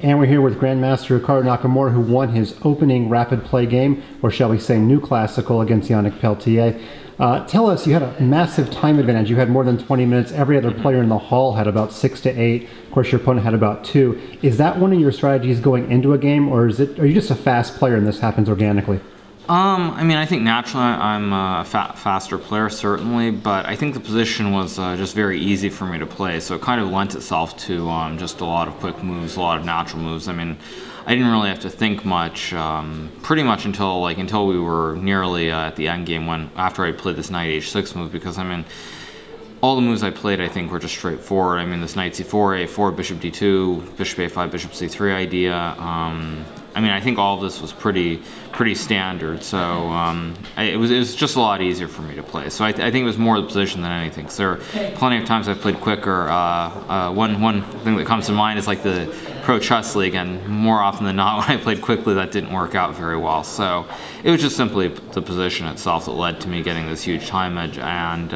And we're here with Grandmaster Hikaru Nakamura, who won his opening rapid play game, or shall we say new classical, against Yannick Peltier. Tell us, you had a massive time advantage. You had more than 20 minutes. Every other player in the hall had about 6 to 8. Of course, your opponent had about 2. Is that one of your strategies going into a game, or are you just a fast player and this happens organically? I mean, I think naturally I'm a faster player, certainly, but I think the position was just very easy for me to play, so it kind of lent itself to just a lot of quick moves, a lot of natural moves. I mean, I didn't really have to think much, pretty much until we were nearly at the end game, after I played this knight h6 move, because I mean, all the moves I played, I think, were just straightforward. I mean, this knight c4, a4, bishop d2, bishop a5, bishop c3 idea. I mean, I think all of this was pretty standard, so it was just a lot easier for me to play. So I think it was more the position than anything. So there are plenty of times I've played quicker. One thing that comes to mind is like the Pro Chess League, and more often than not, when I played quickly, that didn't work out very well. So it was just simply the position itself that led to me getting this huge time edge, and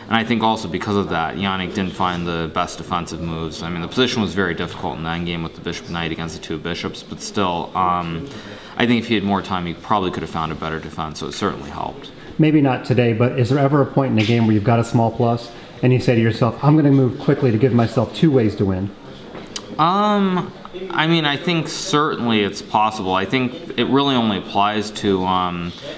I think also because of that, Yannick didn't find the best defensive moves. I mean, the position was very difficult in the endgame with the bishop knight against the 2 bishops, but still, I think if he had more time, he probably could have found a better defense, so it certainly helped. Maybe not today, but is there ever a point in a game where you've got a small plus, and you say to yourself, I'm going to move quickly to give myself 2 ways to win? I mean, I think certainly it's possible. I think it really only applies to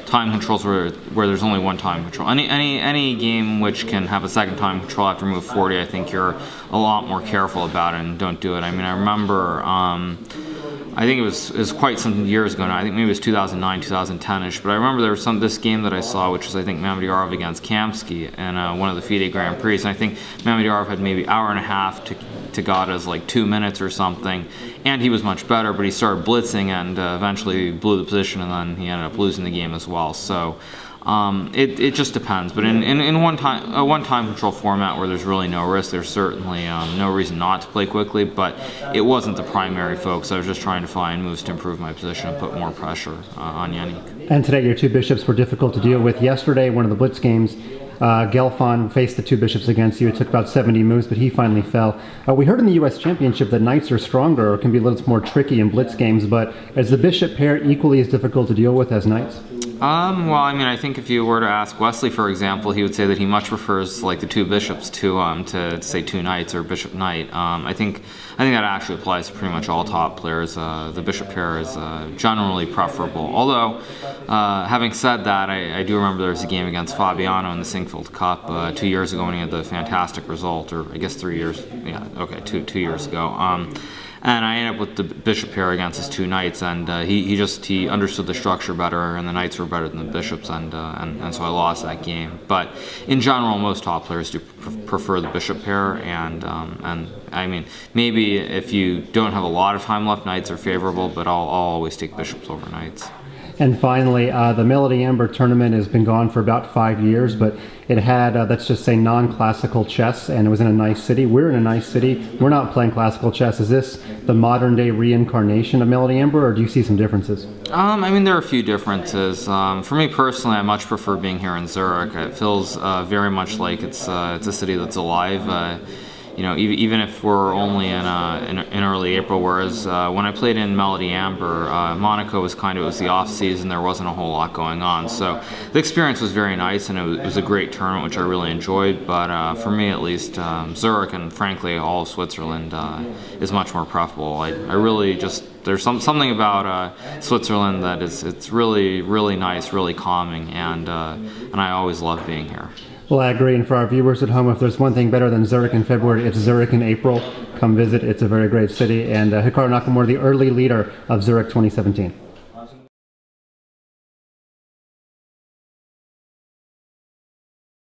time controls where there's only one time control. Any game which can have a second time control after move 40, I think you're a lot more careful about it and don't do it. I mean, I remember, I think it was quite some years ago now. I think maybe it was 2009, 2010-ish. But I remember there was this game that I saw, which was I think Mamedyarov against Kamsky in one of the FIDE Grand Prix. And I think Mamedyarov had maybe an hour and a half to Gada's like 2 minutes or something, and he was much better. But he started blitzing and eventually blew the position, and then he ended up losing the game as well. So it just depends. But in one time control format where there's really no risk, there's certainly no reason not to play quickly. But it wasn't the primary focus. I was just trying to find moves to improve my position and put more pressure on Yannick. And today your 2 bishops were difficult to deal with. Yesterday, one of the blitz games, Gelfand faced the 2 bishops against you. It took about 70 moves, but he finally fell. We heard in the U.S. Championship that knights are stronger or can be a little more tricky in blitz games, but is the bishop pair equally as difficult to deal with as knights? Well, I mean, I think if you were to ask Wesley, for example, he would say that he much prefers like the 2 bishops to say 2 knights or bishop knight. I think that actually applies to pretty much all top players. The bishop pair is generally preferable. Although, having said that, I do remember there was a game against Fabiano in the Singfield Cup 2 years ago when he had the fantastic result, or I guess 3 years. Yeah, okay, two years ago. And I ended up with the bishop pair against his 2 knights, and he understood the structure better, and the knights were better than the bishops, and so I lost that game. But in general, most top players do prefer the bishop pair, and I mean, maybe if you don't have a lot of time left, knights are favorable, but I'll always take bishops over knights. And finally, the Melody Amber tournament has been gone for about 5 years, but it had, let's just say, non-classical chess, and it was in a nice city. We're in a nice city. We're not playing classical chess. Is this the modern-day reincarnation of Melody Amber, or do you see some differences? I mean, there are a few differences. For me personally, I much prefer being here in Zurich. It feels very much like it's a city that's alive. You know, even if we're only in early April, whereas when I played in Melody Amber, Monaco was it was the off season, there wasn't a whole lot going on. So the experience was very nice, and it was a great tournament, which I really enjoyed. But for me at least, Zurich and frankly all of Switzerland is much more preferable. I really just, there's something about Switzerland that it's really nice, really calming, and I always love being here. Well, I agree, and for our viewers at home, if there's one thing better than Zurich in February, it's Zurich in April. Come visit. It's a very great city. And Hikaru Nakamura, the early leader of Zurich 2017.